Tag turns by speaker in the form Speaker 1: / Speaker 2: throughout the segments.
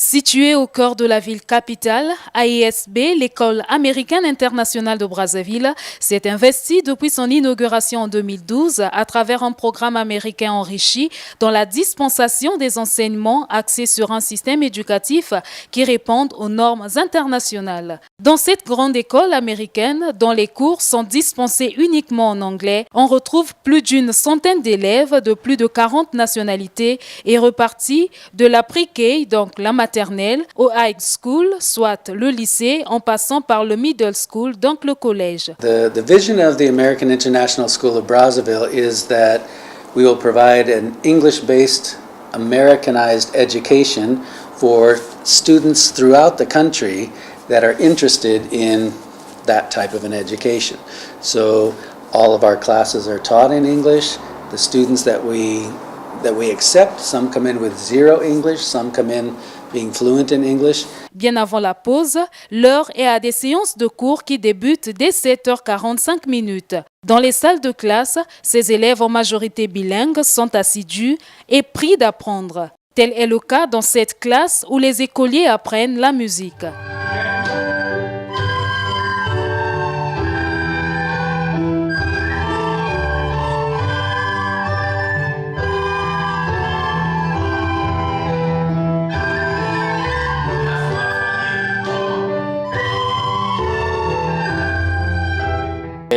Speaker 1: Située au cœur de la ville capitale, AISB, l'école américaine internationale de Brazzaville, s'est investie depuis son inauguration en 2012 à travers un programme américain enrichi dans la dispensation des enseignements axés sur un système éducatif qui répond aux normes internationales. Dans cette grande école américaine, dont les cours sont dispensés uniquement en anglais, on retrouve plus d'une centaine d'élèves de plus de 40 nationalités et repartis de la pre-K, donc la maternelle, au high school, soit le lycée, en passant par le middle school, donc le collège.
Speaker 2: The vision of the American International School of Brazzaville is that we will provide an English-based, Americanized education for students throughout the country that are interested in that type of an education. So all of our classes are taught in English. The students that we accept, some come in with zero English, some come in being fluent in English.
Speaker 1: Bien avant la pause, l'heure est à des séances de cours qui débutent dès 7h45. Dans les salles de classe, ces élèves en majorité bilingues sont assidus et pris d'apprendre. Tel est le cas dans cette classe où les écoliers apprennent la musique.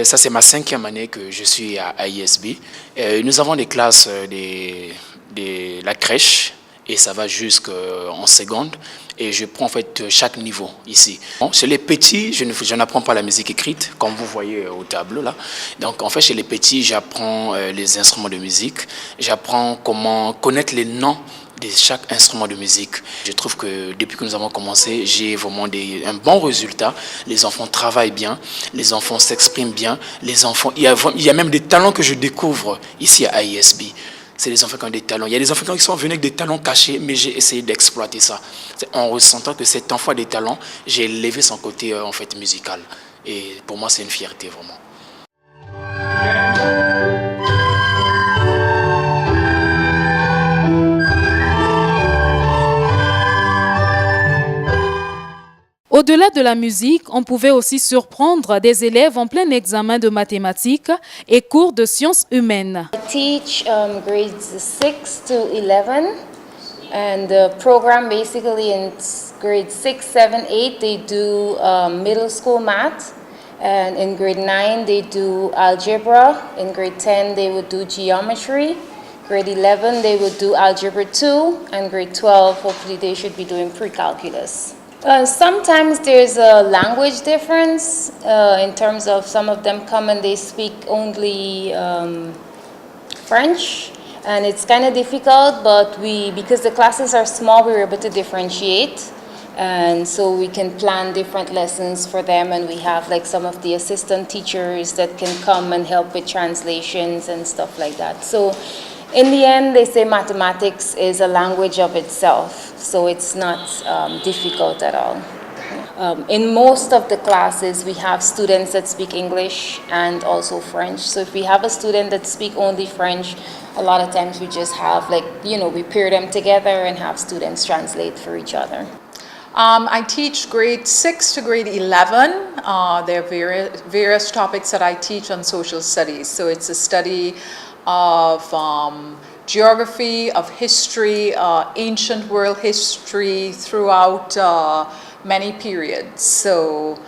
Speaker 3: Ça, c'est ma 5e année que je suis à AISB. Nous avons des classes de la crèche et ça va jusqu'en seconde. Et je prends en fait chaque niveau ici. Chez les petits, je n'apprends pas la musique écrite, comme vous voyez au tableau là. Donc en fait, chez les petits, j'apprends les instruments de musique. J'apprends comment connaître les noms de chaque instrument de musique. Je trouve que depuis que nous avons commencé, j'ai vraiment un bon résultat. Les enfants travaillent bien, les enfants s'expriment bien, les enfants, il y a même des talents que je découvre ici à AISB. C'est les enfants qui ont des talents. Il y a des enfants qui sont venus avec des talents cachés, mais j'ai essayé d'exploiter ça. En ressentant que cet enfant a des talents, j'ai élevé son côté en fait musical. Et pour moi, c'est une fierté vraiment.
Speaker 1: Au-delà de la musique, on pouvait aussi surprendre des élèves en plein examen de mathématiques et cours de sciences humaines.
Speaker 4: I teach grades 6 to 11, and the program basically in grades 6, 7, 8 they do middle school math, and in grade 9 they do algebra, in grade 10 they would do geometry, grade 11 they would do algebra 2, and grade 12 hopefully they should be doing pre-calculus. Sometimes there's a language difference in terms of some of them come and they speak only French, and it's kind of difficult, but because the classes are small, we're able to differentiate, and so we can plan different lessons for them, and we have like some of the assistant teachers that can come and help with translations and stuff like that. So in the end, they say mathematics is a language of itself, so it's not difficult at all. In most of the classes, we have students that speak English and also French. So if we have a student that speaks only French, a lot of times we just have we pair them together and have students translate for each other.
Speaker 5: I teach grade 6 to grade 11. There are various topics that I teach on social studies. So it's a study of geography, of history, ancient world history throughout many periods. So,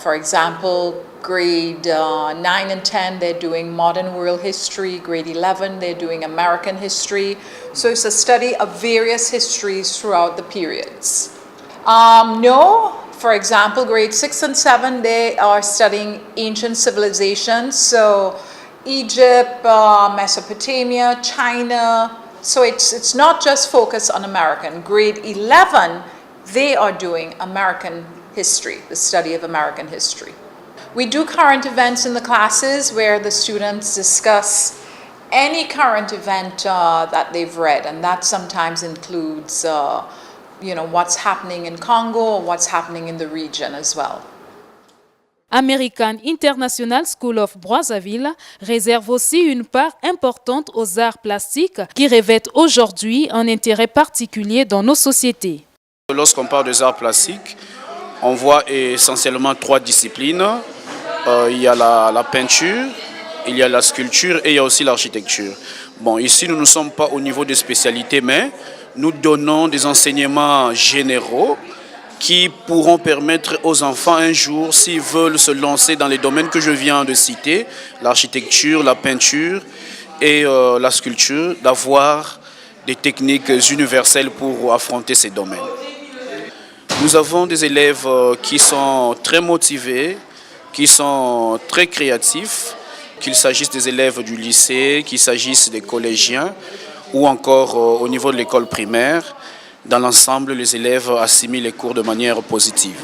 Speaker 5: for example, grade 9 and 10, they're doing modern world history. Grade 11, they're doing American history. So it's a study of various histories throughout the periods. No, for example, grade 6 and 7, they are studying ancient civilizations. So Egypt, Mesopotamia, China. So it's not just focused on American. Grade 11, they are doing American history, the study of American history. We do current events in the classes where the students discuss any current event that they've read, and that sometimes includes what's happening in Congo or what's happening in the region as well.
Speaker 1: American International School of Brazzaville réserve aussi une part importante aux arts plastiques qui revêtent aujourd'hui un intérêt particulier dans nos sociétés.
Speaker 6: Lorsqu'on parle des arts plastiques, on voit essentiellement 3 disciplines. Il y a la peinture, il y a la sculpture et il y a aussi l'architecture. Bon, ici, nous ne sommes pas au niveau des spécialités, mais nous donnons des enseignements généraux qui pourront permettre aux enfants un jour, s'ils veulent se lancer dans les domaines que je viens de citer, l'architecture, la peinture et la sculpture, d'avoir des techniques universelles pour affronter ces domaines. Nous avons des élèves qui sont très motivés, qui sont très créatifs, qu'il s'agisse des élèves du lycée, qu'il s'agisse des collégiens ou encore au niveau de l'école primaire. Dans l'ensemble, les élèves assimilent les cours de manière positive.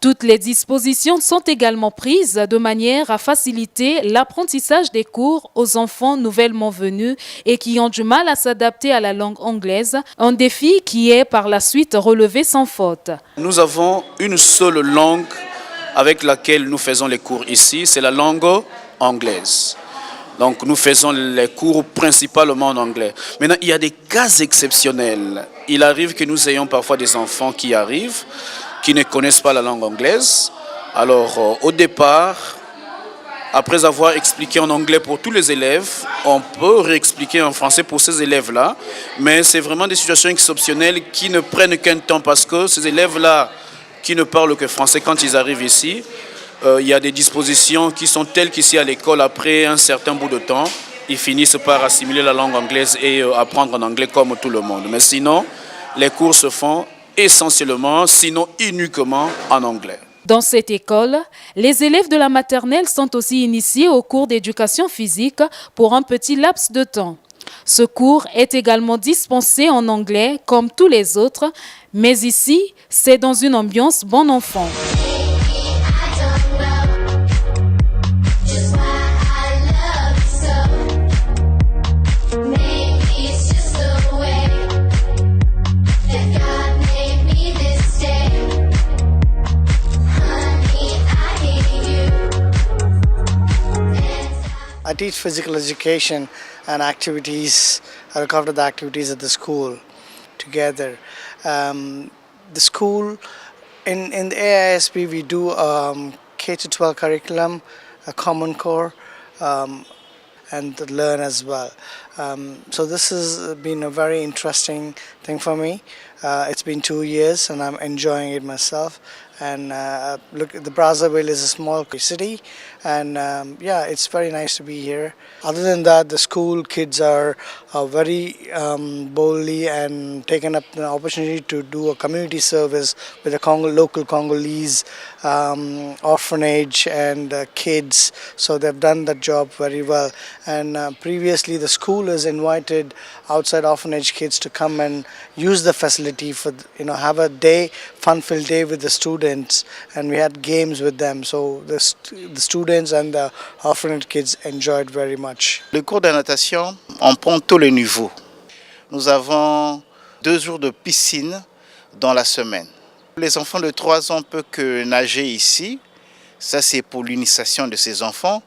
Speaker 1: Toutes les dispositions sont également prises de manière à faciliter l'apprentissage des cours aux enfants nouvellement venus et qui ont du mal à s'adapter à la langue anglaise, un défi qui est par la suite relevé sans faute.
Speaker 6: Nous avons une seule langue avec laquelle nous faisons les cours ici, c'est la langue anglaise. Donc nous faisons les cours principalement en anglais. Maintenant, il y a des cas exceptionnels. Il arrive que nous ayons parfois des enfants qui arrivent, qui ne connaissent pas la langue anglaise. Alors, au départ, après avoir expliqué en anglais pour tous les élèves, on peut réexpliquer en français pour ces élèves-là. Mais c'est vraiment des situations exceptionnelles qui ne prennent qu'un temps parce que ces élèves-là qui ne parlent que français, quand ils arrivent ici, il y a des dispositions qui sont telles qu'ici à l'école, après un certain bout de temps, ils finissent par assimiler la langue anglaise et apprendre en anglais comme tout le monde. Mais sinon, les cours se font essentiellement, sinon uniquement en anglais.
Speaker 1: Dans cette école, les élèves de la maternelle sont aussi initiés au cours d'éducation physique pour un petit laps de temps. Ce cours est également dispensé en anglais comme tous les autres, mais ici, c'est dans une ambiance bon enfant.
Speaker 7: I teach physical education and activities. I look after the activities at the school together. The school, in the AISB, we do K-12 curriculum, a common core, and the learn as well. So this has been a very interesting thing for me. It's been 2 years and I'm enjoying it myself. And look, the Brazzaville is a small city, and yeah, it's very nice to be here. Other than that, the school kids are very boldly and taken up the opportunity to do a community service with the local Congolese orphanage and kids. So they've done that job very well. And previously, the school has invited outside orphanage kids to come and use the facility for, have a day, fun-filled day with the students, and we had games with them. So the students and the orphanage kids enjoyed very much.
Speaker 8: Le cours de natation, on prend tous les niveaux. Nous avons 2 jours de piscine dans la semaine. Les enfants de 3 ans peuvent que nager ici. Ça, c'est pour l'initiation de ces enfants.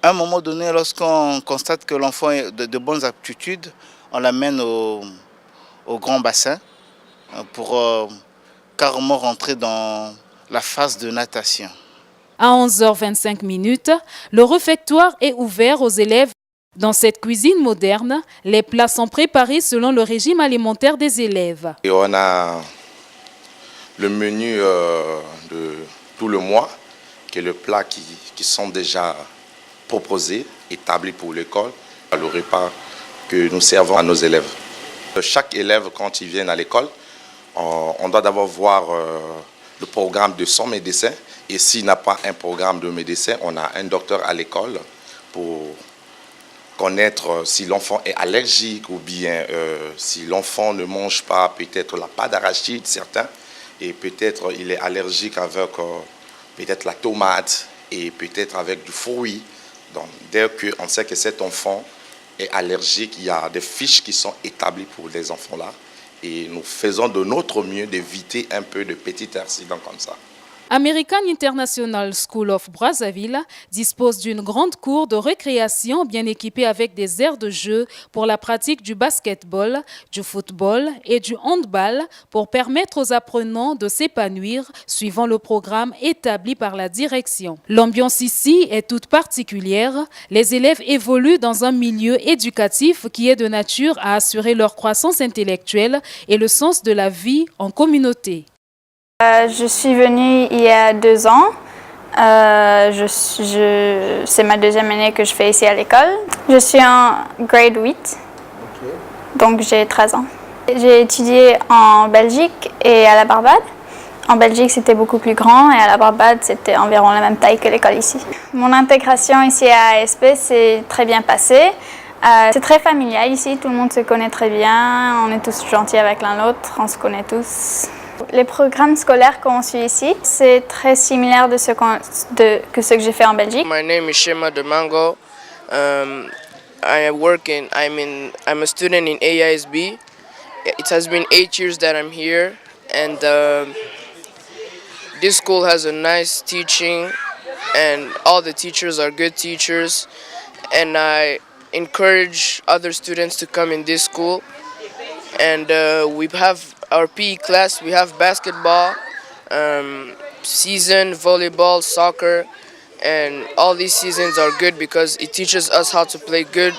Speaker 8: À un moment donné, lorsqu'on constate que l'enfant a de bonnes aptitudes, on l'amène au grand bassin pour carrément rentrer dans la phase de natation.
Speaker 1: À 11h25, le réfectoire est ouvert aux élèves. Dans cette cuisine moderne, les plats sont préparés selon le régime alimentaire des élèves.
Speaker 9: Et on a le menu de tout le mois, qui est le plat qui sont déjà proposés, établis pour l'école, le repas que nous servons à nos élèves. Chaque élève, quand il vient à l'école, on doit d'abord voir le programme de son médecin. Et s'il n'a pas un programme de médecin, on a un docteur à l'école pour connaître si l'enfant est allergique ou bien si l'enfant ne mange pas peut-être la pâte d'arachide, certains, et peut-être il est allergique avec peut-être la tomate et peut-être avec du fruit. Donc dès qu'on sait que cet enfant est allergique, il y a des fiches qui sont établies pour les enfants-là et nous faisons de notre mieux d'éviter un peu de petits accidents comme ça.
Speaker 1: American International School of Brazzaville dispose d'une grande cour de récréation bien équipée avec des aires de jeu pour la pratique du basketball, du football et du handball pour permettre aux apprenants de s'épanouir suivant le programme établi par la direction. L'ambiance ici est toute particulière. Les élèves évoluent dans un milieu éducatif qui est de nature à assurer leur croissance intellectuelle et le sens de la vie en communauté.
Speaker 10: Je suis venue il y a 2 ans. C'est ma 2e année que je fais ici à l'école. Je suis en grade 8, donc j'ai 13 ans. J'ai étudié en Belgique et à la Barbade. En Belgique, c'était beaucoup plus grand et à la Barbade, c'était environ la même taille que l'école ici. Mon intégration ici à ASP s'est très bien passée. C'est très familial ici, tout le monde se connaît très bien, on est tous gentils avec l'un l'autre, on se connaît tous. Les programmes scolaires qu'on suit ici, c'est très similaire que ce que j'ai fait en Belgique.
Speaker 11: My name is Shema Demango. I'm a student in AISB. It has been 8 years that I'm here, and this school has a nice teaching, and all the teachers are good teachers, and I encourage other students to come in this school. And we have our PE class, we have basketball, season, volleyball, soccer, and all these seasons are good because it teaches us how to play good,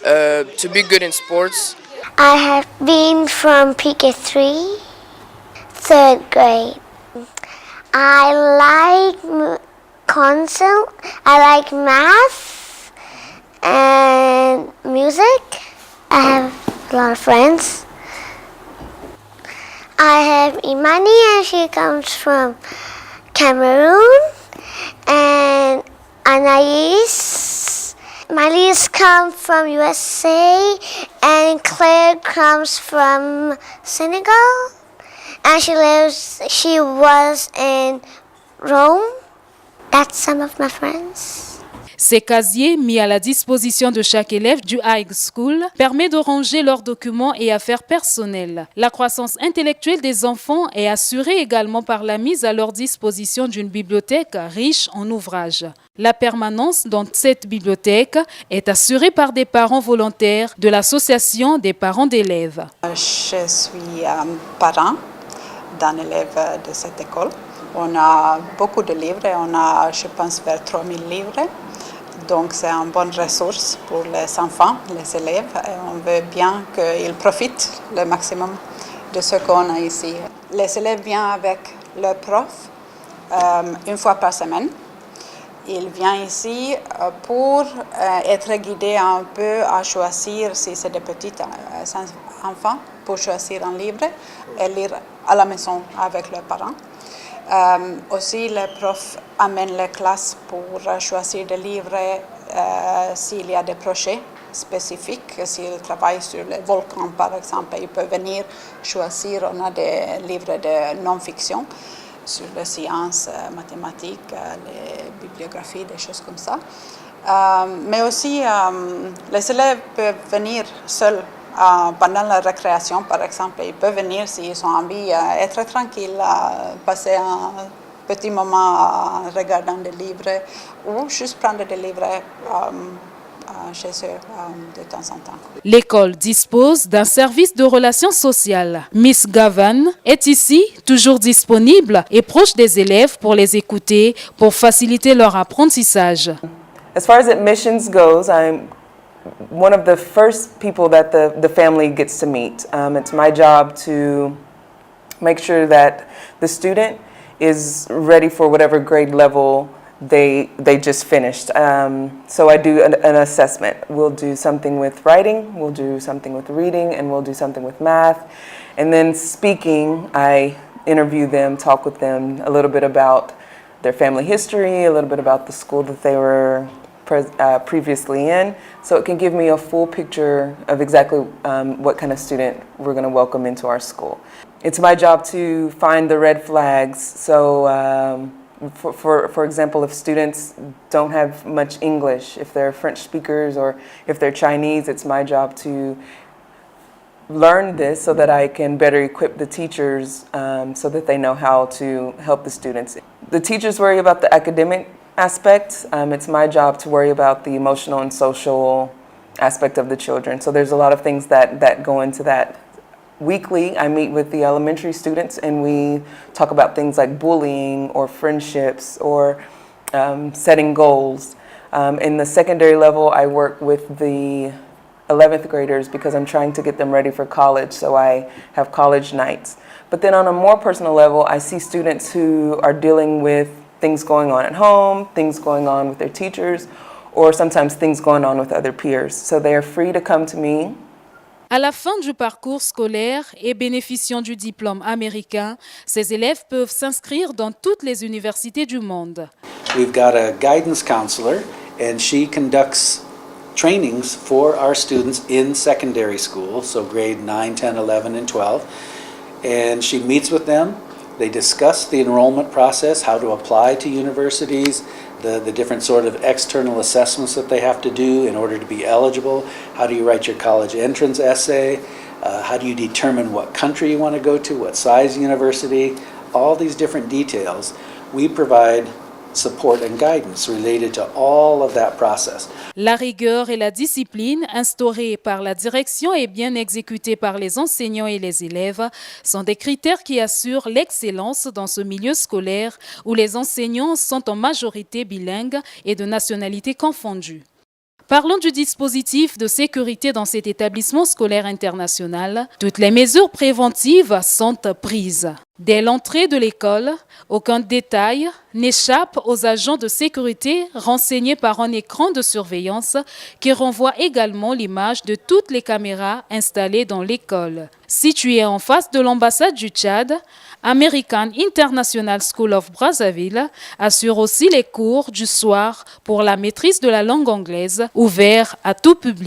Speaker 11: to be good in sports.
Speaker 12: I have been from PK3, 3rd grade. I like concert, I like math and music. I have a lot of friends. I have Imani and she comes from Cameroon, and Anais. Malise comes from USA, and Claire comes from Senegal, and she was in Rome. That's some of my friends.
Speaker 1: Ces casiers mis à la disposition de chaque élève du high school permettent de ranger leurs documents et affaires personnelles. La croissance intellectuelle des enfants est assurée également par la mise à leur disposition d'une bibliothèque riche en ouvrages. La permanence dans cette bibliothèque est assurée par des parents volontaires de l'association des parents d'élèves.
Speaker 13: Je suis parent d'un élève de cette école. On a beaucoup de livres, on a, je pense, vers 3000 livres. Donc c'est une bonne ressource pour les enfants, les élèves. Et on veut bien qu'ils profitent le maximum de ce qu'on a ici. Les élèves viennent avec leur prof une fois par semaine. Ils viennent ici pour être guidés un peu à choisir, si c'est des petits enfants, pour choisir un livre et lire à la maison avec leurs parents. Aussi, les profs amènent les classes pour choisir des livres s'il y a des projets spécifiques. S'ils travaillent sur les volcans, par exemple, ils peuvent venir choisir. On a des livres de non-fiction sur les sciences, mathématiques, les bibliographies, des choses comme ça. Mais aussi, les élèves peuvent venir seuls. Pendant la récréation, par exemple, ils peuvent venir s'ils ont envie d'être tranquilles, passer un petit moment en regardant des livres ou juste prendre des livres chez eux de temps en temps.
Speaker 1: L'école dispose d'un service de relations sociales. Miss Gavan est ici, toujours disponible et proche des élèves pour les écouter, pour faciliter leur apprentissage.
Speaker 14: As far as admissions goes, I'm one of the first people that the family gets to meet. It's my job to make sure that the student is ready for whatever grade level they just finished. So I do an assessment. We'll do something with writing, we'll do something with reading, and we'll do something with math. And then speaking, I interview them, talk with them a little bit about their family history, a little bit about the school that they were previously in, so it can give me a full picture of exactly what kind of student we're going to welcome into our school. It's my job to find the red flags. So for example, if students don't have much English, if they're French speakers or if they're Chinese, it's my job to learn this so that I can better equip the teachers so that they know how to help the students. The teachers worry about the academic aspect. It's my job to worry about the emotional and social aspect of the children. So there's a lot of things that go into that. Weekly, I meet with the elementary students and we talk about things like bullying or friendships or setting goals. In the secondary level, I work with the 11th graders because I'm trying to get them ready for college, so I have college nights. But then on a more personal level, I see students who are dealing with things going on at home, things going on with their teachers, or sometimes things going on with other peers. So they are free to come to me.
Speaker 1: À la fin du parcours scolaire et bénéficiant du diplôme américain, ces élèves peuvent s'inscrire dans toutes les universités du monde.
Speaker 2: We've got a guidance counselor and she conducts trainings for our students in secondary school, so grade 9, 10, 11, and 12. And she meets with them. They discuss the enrollment process, how to apply to universities, the different sort of external assessments that they have to do in order to be eligible. How do you write your college entrance essay? How do you determine what country you want to go to, what size university? All these different details. We provide support and guidance related to all of that process.
Speaker 1: La rigueur et la discipline instaurées par la direction et bien exécutées par les enseignants et les élèves sont des critères qui assurent l'excellence dans ce milieu scolaire où les enseignants sont en majorité bilingues et de nationalités confondues. Parlons du dispositif de sécurité dans cet établissement scolaire international. Toutes les mesures préventives sont prises. Dès l'entrée de l'école, aucun détail n'échappe aux agents de sécurité renseignés par un écran de surveillance qui renvoie également l'image de toutes les caméras installées dans l'école. Située en face de l'ambassade du Tchad, American International School of Brazzaville assure aussi les cours du soir pour la maîtrise de la langue anglaise, ouverts à tout public.